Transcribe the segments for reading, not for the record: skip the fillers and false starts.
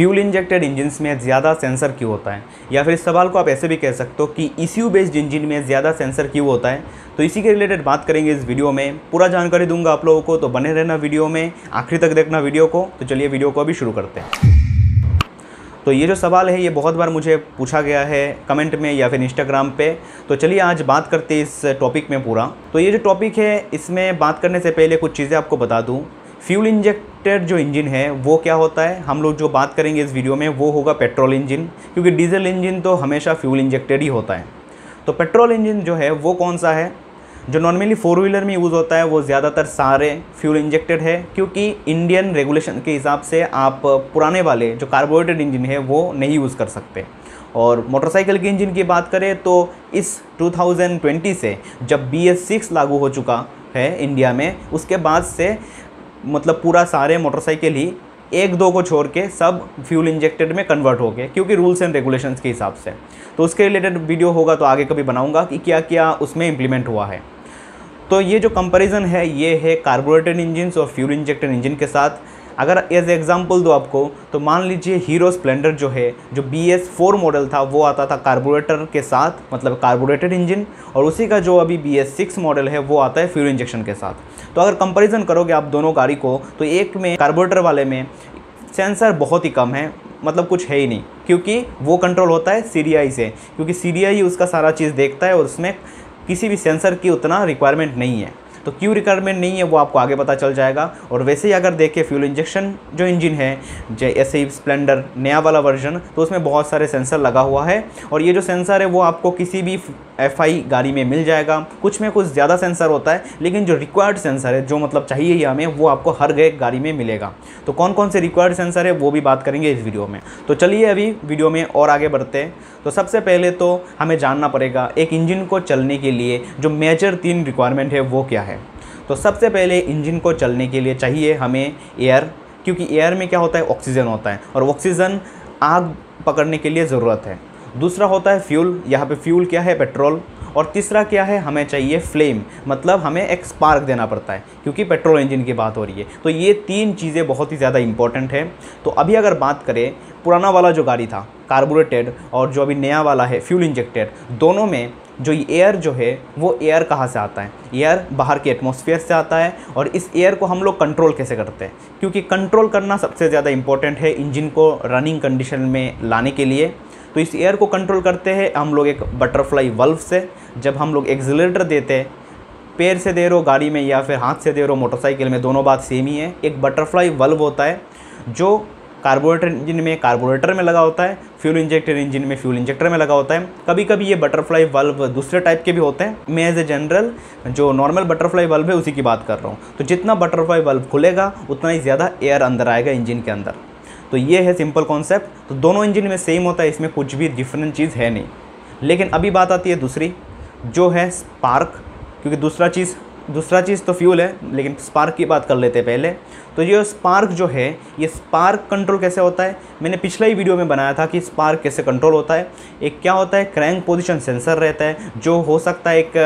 Fuel injected engines में ज़्यादा sensor क्यों होता है, या फिर इस सवाल को आप ऐसे भी कह सकते हो कि ECU बेस्ड इंजन में ज़्यादा सेंसर क्यों होता है। तो इसी के रिलेटेड बात करेंगे इस वीडियो में, पूरा जानकारी दूंगा आप लोगों को, तो बने रहना वीडियो में, आखिरी तक देखना वीडियो को। तो चलिए वीडियो को अभी शुरू करते हैं। तो ये जो सवाल है ये बहुत बार मुझे पूछा गया है कमेंट में या फिर इंस्टाग्राम पे। तो चलिए आज बात करते हैं इस टॉपिक में पूरा। तो ये जो टॉपिक है इसमें बात करने से पहले कुछ चीज़ें आपको बता दूं। फ्यूल इंजेक्टेड जो इंजन है वो क्या होता है, हम लोग जो बात करेंगे इस वीडियो में वो होगा पेट्रोल इंजन, क्योंकि डीजल इंजन तो हमेशा फ्यूल इंजेक्टेड ही होता है। तो पेट्रोल इंजन जो है वो कौन सा है, जो नॉर्मली 4 व्हीलर में यूज़ होता है, वो ज़्यादातर सारे फ्यूल इंजेक्टेड है, क्योंकि इंडियन रेगुलेशन के हिसाब से आप पुराने वाले जो कार्बोरेटेड इंजन है वो नहीं यूज़ कर सकते। और मोटरसाइकिल के इंजन की बात करें तो इस 2020 से जब BS6 लागू हो चुका है इंडिया में, उसके बाद से मतलब पूरा सारे मोटरसाइकिल ही 1-2 को छोड़ के सब फ्यूल इंजेक्टेड में कन्वर्ट हो गए, क्योंकि रूल्स एंड रेगुलेशंस के हिसाब से। तो उसके रिलेटेड वीडियो होगा तो आगे कभी बनाऊंगा कि क्या क्या उसमें इम्प्लीमेंट हुआ है। तो ये जो कंपैरिजन है ये है कार्बोरेटेड इंजन्स और फ्यूल इंजेक्टेड इंजन के साथ। अगर एज एग्जांपल दो आपको, तो मान लीजिए हीरो स्प्लेंडर जो है, जो BS4 मॉडल था वो आता था कार्बोरेटर के साथ, मतलब कार्बोरेटेड इंजन, और उसी का जो अभी BS6 मॉडल है वो आता है फ्यूल इंजेक्शन के साथ। तो अगर कंपैरिजन करोगे आप दोनों गाड़ी को, तो एक में कार्बोरेटर वाले में सेंसर बहुत ही कम है, मतलब कुछ है ही नहीं, क्योंकि वो कंट्रोल होता है CDI से, क्योंकि CDI उसका सारा चीज़ देखता है और उसमें किसी भी सेंसर की उतना रिक्वायरमेंट नहीं है। तो क्यों रिक्वायरमेंट नहीं है वो आपको आगे पता चल जाएगा। और वैसे ही अगर देखें फ्यूल इंजेक्शन जो इंजन है, जैसे ही स्प्लेंडर नया वाला वर्जन, तो उसमें बहुत सारे सेंसर लगा हुआ है, और ये जो सेंसर है वो आपको किसी भी FI गाड़ी में मिल जाएगा। कुछ में कुछ ज़्यादा सेंसर होता है, लेकिन जो रिक्वायर्ड सेंसर है, जो मतलब चाहिए ही हमें, वो आपको हर एक गाड़ी में मिलेगा। तो कौन कौन से रिक्वायर्ड सेंसर है वो भी बात करेंगे इस वीडियो में। तो चलिए अभी वीडियो में और आगे बढ़ते हैं। तो सबसे पहले तो हमें जानना पड़ेगा एक इंजन को चलने के लिए जो मेजर 3 रिक्वायरमेंट है वो क्या है। तो सबसे पहले इंजन को चलने के लिए चाहिए हमें एयर, क्योंकि एयर में क्या होता है, ऑक्सीजन होता है, और ऑक्सीजन आग पकड़ने के लिए ज़रूरत है। दूसरा होता है फ्यूल, यहाँ पे फ्यूल क्या है, पेट्रोल। और तीसरा क्या है, हमें चाहिए फ्लेम, मतलब हमें एक स्पार्क देना पड़ता है, क्योंकि पेट्रोल इंजन की बात हो रही है। तो ये 3 चीज़ें बहुत ही ज़्यादा इंपॉर्टेंट है। तो अभी अगर बात करें पुराना वाला जो गाड़ी था कार्बोरेटेड, और जो अभी नया वाला है फ्यूल इंजेक्टेड, दोनों में जो एयर जो है वो एयर कहाँ से आता है, एयर बाहर के एटमॉस्फेयर से आता है। और इस एयर को हम लोग कंट्रोल कैसे करते हैं, क्योंकि कंट्रोल करना सबसे ज़्यादा इंपॉर्टेंट है इंजन को रनिंग कंडीशन में लाने के लिए। तो इस एयर को कंट्रोल करते हैं हम लोग एक बटरफ्लाई वल्व से। जब हम लोग एक्सीलरेटर देते हैं, पैर से दे रहे हो गाड़ी में या फिर हाथ से दे रहे हो मोटरसाइकिल में, दोनों बात सेम ही है। एक बटरफ्लाई वल्व होता है जो कार्बोरेटर इंजन में कार्बोरेटर में लगा होता है, फ्यूल इंजेक्टेड इंजन में फ्यूल इंजेक्टर में लगा होता है। कभी कभी ये बटरफ्लाई वल्व दूसरे टाइप के भी होते हैं, मैं एज ए जनरल जो नॉर्मल बटरफ्लाई वल्व है उसी की बात कर रहा हूँ। तो जितना बटरफ्लाई वल्व खुलेगा उतना ही ज़्यादा एयर अंदर आएगा इंजन के अंदर। तो ये है सिंपल कॉन्सेप्ट। तो दोनों इंजन में सेम होता है, इसमें कुछ भी डिफरेंट चीज़ है नहीं। लेकिन अभी बात आती है दूसरी, जो है स्पार्क, क्योंकि दूसरा चीज़ तो फ्यूल है, लेकिन स्पार्क की बात कर लेते हैं पहले। तो ये स्पार्क जो है, ये स्पार्क कंट्रोल कैसे होता है, मैंने पिछला ही वीडियो में बनाया था कि स्पार्क कैसे कंट्रोल होता है। एक क्या होता है, क्रैंक पोजीशन सेंसर रहता है, जो हो सकता है एक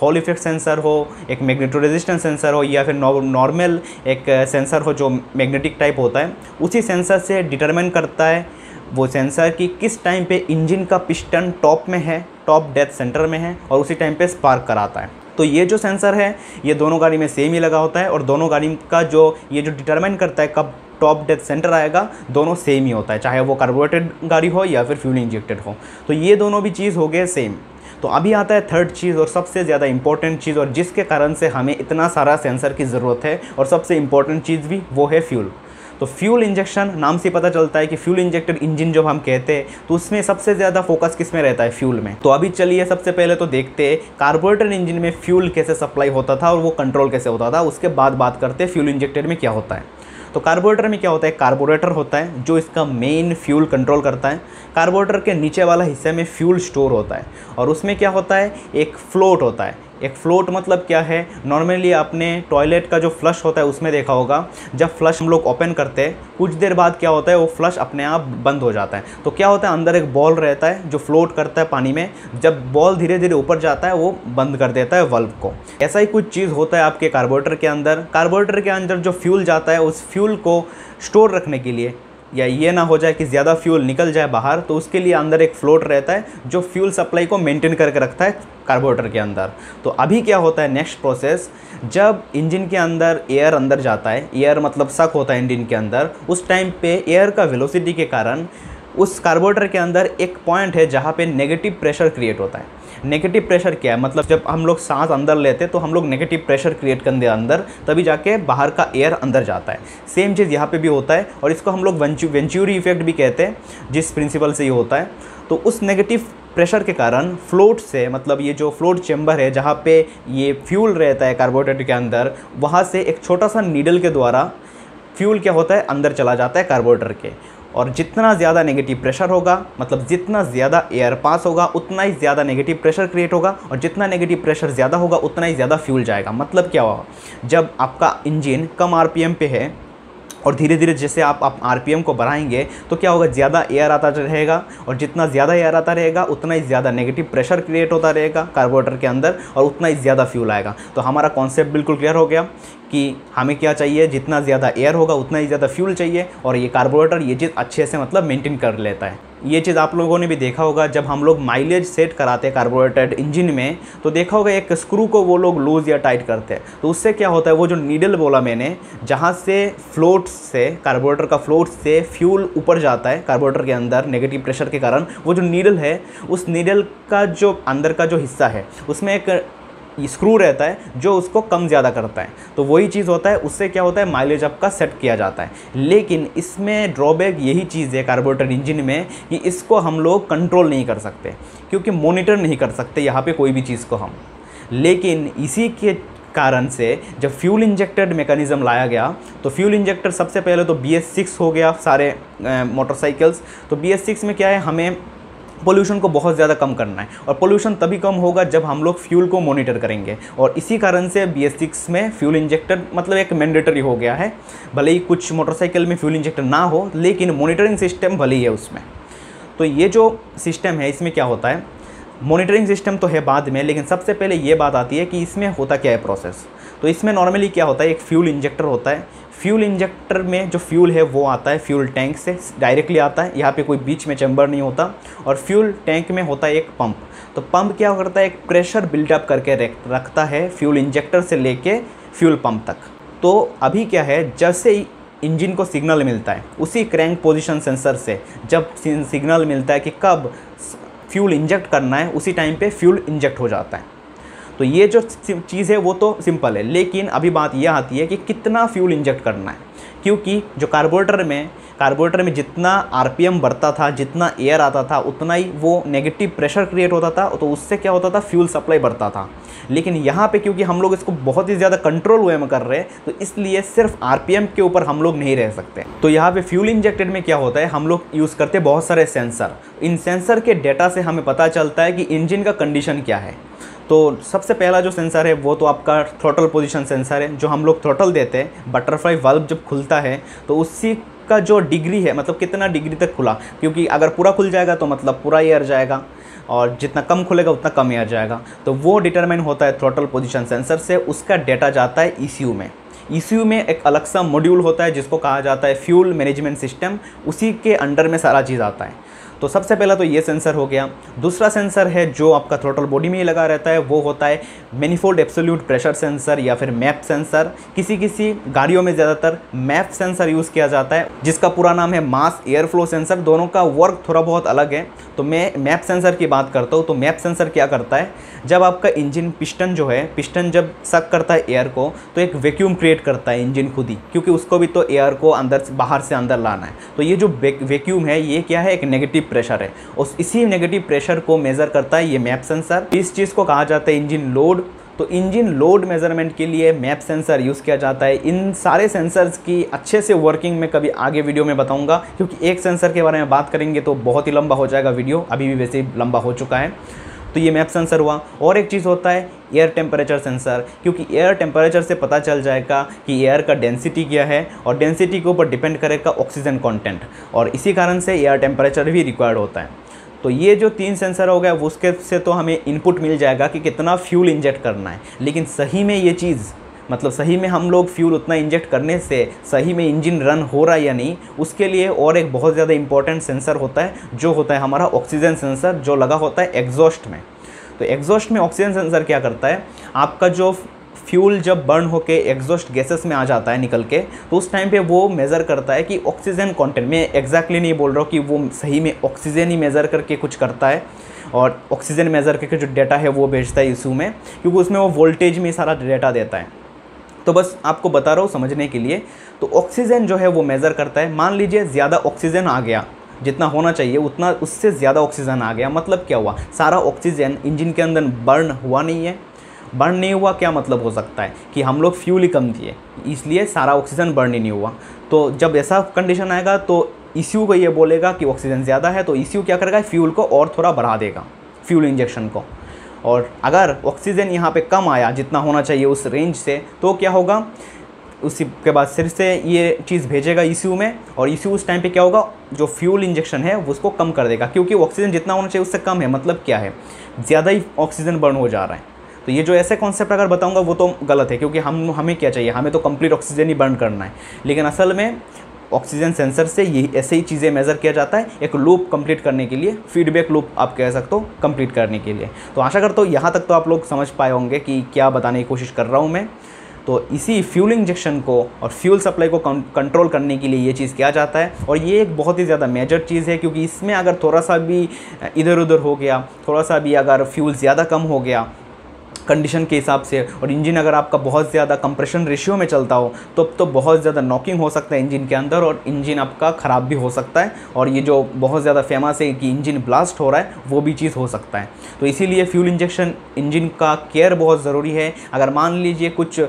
हॉल इफेक्ट सेंसर हो, एक मैग्नेटो रेजिस्टेंस सेंसर हो, या फिर नॉर्मल एक सेंसर हो जो मैग्नेटिक टाइप होता है। उसी सेंसर से डिटरमाइन करता है वो सेंसर कि किस टाइम पे इंजन का पिस्टन टॉप में है, टॉप डेथ सेंटर में है, और उसी टाइम पे स्पार्क कराता है। तो ये जो सेंसर है ये दोनों गाड़ी में सेम ही लगा होता है, और दोनों गाड़ी का जो डिटरमाइन करता है कब टॉप डेथ सेंटर आएगा, दोनों सेम ही होता है, चाहे वो कार्बोरेटेड गाड़ी हो या फिर फ्यूल इंजेक्टेड हो। तो ये दोनों भी चीज़ हो गए सेम। तो अभी आता है थर्ड चीज़ और सबसे ज़्यादा इंपॉर्टेंट चीज़, और जिसके कारण से हमें इतना सारा सेंसर की ज़रूरत है, और सबसे इंपॉर्टेंट चीज़ भी, वो है फ्यूल। तो फ्यूल इंजेक्शन नाम से पता चलता है कि फ्यूल इंजेक्टेड इंजन जब हम कहते हैं तो उसमें सबसे ज़्यादा फोकस किस में रहता है, फ्यूल में। तो अभी चलिए सबसे पहले तो देखते हैं कार्बोरेटेड इंजन में फ्यूल कैसे सप्लाई होता था और वो कंट्रोल कैसे होता था। उसके बाद बात करते हैं फ्यूल इंजेक्टेड में क्या होता है। तो कार्बोरेटर में क्या होता है, कार्बोरेटर होता है जो इसका मेन फ्यूल कंट्रोल करता है। कार्बोरेटर के नीचे वाला हिस्से में फ्यूल स्टोर होता है, और उसमें क्या होता है, एक फ्लोट होता है। एक फ्लोट मतलब क्या है, नॉर्मली आपने टॉयलेट का जो फ्लश होता है उसमें देखा होगा, जब फ्लश हम लोग ओपन करते हैं कुछ देर बाद क्या होता है, वो फ्लश अपने आप बंद हो जाता है। तो क्या होता है, अंदर एक बॉल रहता है जो फ्लोट करता है पानी में, जब बॉल धीरे धीरे ऊपर जाता है वो बंद कर देता है वाल्व को। ऐसा ही कुछ चीज़ होता है आपके कार्बोरेटर के अंदर। कार्बोरेटर के अंदर जो फ्यूल जाता है उस फ्यूल को स्टोर रखने के लिए या ये ना हो जाए कि ज़्यादा फ्यूल निकल जाए बाहर, तो उसके लिए अंदर एक फ्लोट रहता है जो फ्यूल सप्लाई को मेंटेन करके रखता है कार्बोरेटर के अंदर। तो अभी क्या होता है नेक्स्ट प्रोसेस, जब इंजन के अंदर एयर अंदर जाता है, एयर मतलब सक होता है इंजन के अंदर, उस टाइम पे एयर का वेलोसिटी के कारण उस कार्बोरेटर के अंदर एक पॉइंट है जहाँ पे नेगेटिव प्रेशर क्रिएट होता है। नेगेटिव प्रेशर क्या है, मतलब जब हम लोग सांस अंदर लेते हैं तो हम लोग नेगेटिव प्रेशर क्रिएट करते हैं अंदर, तभी जाके बाहर का एयर अंदर जाता है। सेम चीज़ यहाँ पे भी होता है और इसको हम लोग वेंचुरी इफेक्ट भी कहते हैं, जिस प्रिंसिपल से ये होता है। तो उस नेगेटिव प्रेशर के कारण फ्लोट से, मतलब ये जो फ्लोट चेंबर है जहाँ पे ये फ्यूल रहता है कार्बोरेटर के अंदर, वहाँ से एक छोटा सा नीडल के द्वारा फ्यूल क्या होता है अंदर चला जाता है कार्बोरेटर के। और जितना ज़्यादा नेगेटिव प्रेशर होगा, मतलब जितना ज़्यादा एयर पास होगा उतना ही ज़्यादा नेगेटिव प्रेशर क्रिएट होगा, और जितना नेगेटिव प्रेशर ज़्यादा होगा उतना ही ज़्यादा फ्यूल जाएगा। मतलब क्या होगा, जब आपका इंजन कम आरपीएम पे है और धीरे धीरे जैसे आप आरपीएम को बढ़ाएंगे तो क्या होगा, ज़्यादा एयर आता रहेगा, और जितना ज़्यादा एयर आता रहेगा उतना ही ज़्यादा नेगेटिव प्रेशर क्रिएट होता रहेगा कार्बोरेटर के अंदर, और उतना ही ज़्यादा फ्यूल आएगा। तो हमारा कॉन्सेप्ट बिल्कुल क्लियर हो गया कि हमें क्या चाहिए, जितना ज़्यादा एयर होगा उतना ही ज़्यादा फ्यूल चाहिए, और ये कार्बोरेटर ये चीज़ अच्छे से मतलब मेंटेन कर लेता है। ये चीज़ आप लोगों ने भी देखा होगा, जब हम लोग माइलेज सेट कराते हैं कार्बोरेटेड इंजन में, तो देखा होगा एक स्क्रू को वो लोग लूज़ या टाइट करते हैं। तो उससे क्या होता है, वो जो नीडल बोला मैंने, जहाँ से फ्लोट से कार्बोरेटर का फ्लोट से फ्यूल ऊपर जाता है कार्बोरेटर के अंदर नेगेटिव प्रेशर के कारण, वो जो नीडल है, उस नीडल का जो अंदर का जो हिस्सा है उसमें एक स्क्रू रहता है जो उसको कम ज़्यादा करता है। तो वही चीज़ होता है, उससे क्या होता है, माइलेज आपका सेट किया जाता है। लेकिन इसमें ड्रॉबैक यही चीज़ है कार्बोरेटर इंजन में कि इसको हम लोग कंट्रोल नहीं कर सकते, क्योंकि मॉनिटर नहीं कर सकते यहाँ पे कोई भी चीज़ को हम। लेकिन इसी के कारण से जब फ्यूल इंजेक्टेड मेकैनिज़्म लाया गया, तो फ्यूल इंजेक्टर सबसे पहले तो BS6 हो गया सारे मोटरसाइकिल्स। तो BS6 में क्या है, हमें पोल्यूशन को बहुत ज़्यादा कम करना है, और पोल्यूशन तभी कम होगा जब हम लोग फ्यूल को मॉनिटर करेंगे, और इसी कारण से BS6 में फ्यूल इंजेक्टर मतलब एक मैंडेटरी हो गया है। भले ही कुछ मोटरसाइकिल में फ्यूल इंजेक्टर ना हो, लेकिन मॉनिटरिंग सिस्टम भले ही है उसमें। तो ये जो सिस्टम है इसमें क्या होता है, मॉनिटरिंग सिस्टम तो है बाद में, लेकिन सबसे पहले ये बात आती है कि इसमें होता क्या है प्रोसेस। तो इसमें नॉर्मली क्या होता है, एक फ्यूल इंजेक्टर होता है। फ्यूल इंजेक्टर में जो फ्यूल है वो आता है फ्यूल टैंक से डायरेक्टली आता है, यहाँ पे कोई बीच में चैम्बर नहीं होता। और फ्यूल टैंक में होता है एक पंप। तो पंप क्या करता है, एक प्रेशर बिल्डअप करके रखता है फ्यूल इंजेक्टर से लेके फ्यूल पंप तक। तो अभी क्या है, जैसे ही इंजन को सिग्नल मिलता है, उसी क्रैंक पोजीशन सेंसर से जब सिग्नल मिलता है कि कब फ्यूल इंजेक्ट करना है, उसी टाइम पे फ्यूल इंजेक्ट हो जाता है। तो ये जो चीज़ है वो तो सिंपल है, लेकिन अभी बात यह आती है कि कितना फ्यूल इंजेक्ट करना है, क्योंकि जो कार्बोरेटर में जितना आरपीएम बढ़ता था, जितना एयर आता था, उतना ही वो नेगेटिव प्रेशर क्रिएट होता था, तो उससे क्या होता था, फ्यूल सप्लाई बढ़ता था। लेकिन यहाँ पे क्योंकि हम लोग इसको बहुत ही ज़्यादा कंट्रोल वे में कर रहे हैं, तो इसलिए सिर्फ आरपीएम के ऊपर हम लोग नहीं रह सकते। तो यहाँ पे फ्यूल इंजेक्टेड में क्या होता है, हम लोग यूज़ करते हैं बहुत सारे सेंसर। इन सेंसर के डेटा से हमें पता चलता है कि इंजन का कंडीशन क्या है। तो सबसे पहला जो सेंसर है वो तो आपका थ्रोटल पोजीशन सेंसर है, जो हम लोग थ्रोटल देते हैं। बटरफ्लाई वाल्व जब खुलता है तो उसी का जो डिग्री है, मतलब कितना डिग्री तक खुला, क्योंकि अगर पूरा खुल जाएगा तो मतलब पूरा एयर जाएगा, और जितना कम खुलेगा उतना कम एयर जाएगा। तो वो डिटरमाइन होता है थ्रोटल पोजीशन सेंसर से। उसका डेटा जाता है ECU में। ECU में एक अलग सा मॉड्यूल होता है जिसको कहा जाता है फ्यूल मैनेजमेंट सिस्टम, उसी के अंडर में सारा चीज़ आता है। तो सबसे पहला तो ये सेंसर हो गया। दूसरा सेंसर है जो आपका थ्रोटल बॉडी में ही लगा रहता है, वो होता है मैनिफोल्ड एब्सोल्यूट प्रेशर सेंसर या फिर मैप सेंसर। किसी गाड़ियों में ज़्यादातर मैप सेंसर यूज़ किया जाता है, जिसका पूरा नाम है मास एयर फ्लो सेंसर। दोनों का वर्क थोड़ा बहुत अलग है। तो मैं मैप सेंसर की बात करता हूँ। तो मैप सेंसर क्या करता है, जब आपका इंजन पिस्टन जो है, पिस्टन जब सक करता है एयर को, तो एक वैक्यूम क्रिएट करता है इंजन खुद ही, क्योंकि उसको भी तो एयर को बाहर से अंदर लाना है। तो ये जो वैक्यूम है ये क्या है, एक नेगेटिव प्रेशर है, और इसी नेगेटिव प्रेशर को मेज़र करता है ये मैप सेंसर। इस चीज़ को कहा जाता है इंजन लोड। तो इंजन लोड मेजरमेंट के लिए मैप सेंसर यूज़ किया जाता है। इन सारे सेंसर्स की अच्छे से वर्किंग में कभी आगे वीडियो में बताऊंगा, क्योंकि एक सेंसर के बारे में बात करेंगे तो बहुत ही लंबा हो जाएगा वीडियो, अभी भी वैसे ही लंबा हो चुका है। तो ये मैप सेंसर हुआ। और एक चीज़ होता है एयर टेम्परेचर सेंसर, क्योंकि एयर टेम्परेचर से पता चल जाएगा कि एयर का डेंसिटी क्या है, और डेंसिटी के ऊपर डिपेंड करेगा ऑक्सीजन कंटेंट, और इसी कारण से एयर टेम्परेचर भी रिक्वायर्ड होता है। तो ये जो 3 सेंसर हो गया, उसके से तो हमें इनपुट मिल जाएगा कि कितना फ्यूल इंजेक्ट करना है। लेकिन सही में ये चीज़ मतलब सही में हम लोग फ्यूल उतना इंजेक्ट करने से सही में इंजन रन हो रहा है या नहीं, उसके लिए और एक बहुत ज़्यादा इंपॉर्टेंट सेंसर होता है, जो होता है हमारा ऑक्सीजन सेंसर, जो लगा होता है एग्जॉस्ट में। तो एग्जॉस्ट में ऑक्सीजन सेंसर क्या करता है, आपका जो फ्यूल जब बर्न होके एग्जॉस्ट गैसेस में आ जाता है निकल के, तो उस टाइम पे वो मेज़र करता है कि ऑक्सीजन कंटेंट, मैं एग्जैक्टली नहीं बोल रहा हूँ कि वो सही में ऑक्सीजन ही मेज़र करके कुछ करता है, और ऑक्सीजन मेज़र करके जो डेटा है वो भेजता है इशू में, क्योंकि उसमें वो वोल्टेज में सारा डेटा देता है। तो बस आपको बता रहा हूँ समझने के लिए। तो ऑक्सीजन जो है वो मेज़र करता है, मान लीजिए ज़्यादा ऑक्सीजन आ गया, जितना होना चाहिए उतना उससे ज़्यादा ऑक्सीजन आ गया, मतलब क्या हुआ, सारा ऑक्सीजन इंजन के अंदर बर्न हुआ नहीं है। बर्न नहीं हुआ क्या मतलब हो सकता है कि हम लोग फ्यूल ही कम दिए, इसलिए सारा ऑक्सीजन बर्न ही नहीं हुआ। तो जब ऐसा कंडीशन आएगा तो ईसीयू को ये बोलेगा कि ऑक्सीजन ज़्यादा है, तो ईसीयू क्या करेगा, फ्यूल को और थोड़ा बढ़ा देगा, फ्यूल इंजेक्शन को। और अगर ऑक्सीजन यहाँ पे कम आया जितना होना चाहिए उस रेंज से, तो क्या होगा, उसी के बाद फिर से ये चीज़ भेजेगा ईसीयू में, और ईसीयू उस टाइम पे क्या होगा, जो फ्यूल इंजेक्शन है उसको कम कर देगा, क्योंकि ऑक्सीजन जितना होना चाहिए उससे कम है, मतलब क्या है, ज़्यादा ही ऑक्सीजन बर्न हो जा रहा है। तो ये जो ऐसे कॉन्सेप्ट अगर बताऊंगा वो तो गलत है, क्योंकि हमें क्या चाहिए, हमें तो कंप्लीट ऑक्सीजन ही बर्न करना है। लेकिन असल में ऑक्सीजन सेंसर से ये ऐसे ही चीज़ें मेज़र किया जाता है, एक लूप कंप्लीट करने के लिए, फीडबैक लूप आप कह सकते हो, कंप्लीट करने के लिए। तो आशा करता हूँ यहाँ तक तो आप लोग समझ पाए होंगे कि क्या बताने की कोशिश कर रहा हूँ मैं। तो इसी फ्यूल इंजेक्शन को और फ्यूल सप्लाई को कंट्रोल करने के लिए ये चीज़ किया जाता है, और ये एक बहुत ही ज़्यादा मेजर चीज़ है, क्योंकि इसमें अगर थोड़ा सा भी इधर उधर हो गया, थोड़ा सा भी अगर फ्यूल ज़्यादा कम हो गया कंडीशन के हिसाब से, और इंजन अगर आपका बहुत ज़्यादा कंप्रेशन रेशियो में चलता हो, तो बहुत ज़्यादा नॉकिंग हो सकता है इंजन के अंदर, और इंजन आपका ख़राब भी हो सकता है। और ये जो बहुत ज़्यादा फेमस है कि इंजन ब्लास्ट हो रहा है, वो भी चीज़ हो सकता है। तो इसीलिए फ्यूल इंजेक्शन इंजन का केयर बहुत ज़रूरी है। अगर मान लीजिए कुछ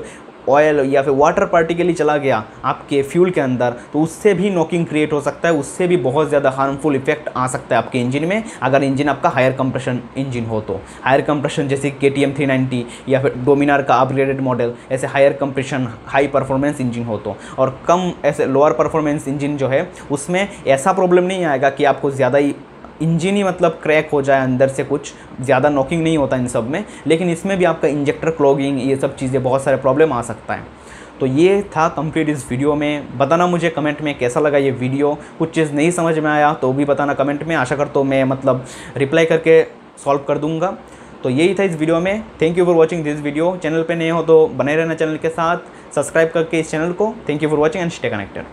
ऑयल या फिर वाटर पार्टिकल ही चला गया आपके फ्यूल के अंदर, तो उससे भी नॉकिंग क्रिएट हो सकता है, उससे भी बहुत ज़्यादा हार्मफुल इफेक्ट आ सकता है आपके इंजन में, अगर इंजन आपका हायर कंप्रेशन इंजन हो तो। हायर कंप्रेशन जैसे KTM 390 या फिर डोमिनार का अपग्रेडेड मॉडल, ऐसे higher compression high performance engine हो तो। और कम ऐसे लोअर परफॉर्मेंस इंजन जो है उसमें ऐसा प्रॉब्लम नहीं आएगा कि आपको ज़्यादा ही इंजन ही मतलब क्रैक हो जाए अंदर से, कुछ ज़्यादा नॉकिंग नहीं होता इन सब में, लेकिन इसमें भी आपका इंजेक्टर क्लॉगिंग, ये सब चीज़ें, बहुत सारे प्रॉब्लम आ सकता है। तो ये था कंप्लीट इस वीडियो में। बताना मुझे कमेंट में कैसा लगा ये वीडियो, कुछ चीज़ नहीं समझ में आया तो भी बताना कमेंट में, आशा करता हूँ मैं मतलब रिप्लाई करके सॉल्व कर दूँगा। तो यही था इस वीडियो में। Thank you for watching this video. Channel पे नए हो तो बने रहना चैनल के साथ, सब्सक्राइब करके इस चैनल को। Thank you for watching and stay connected.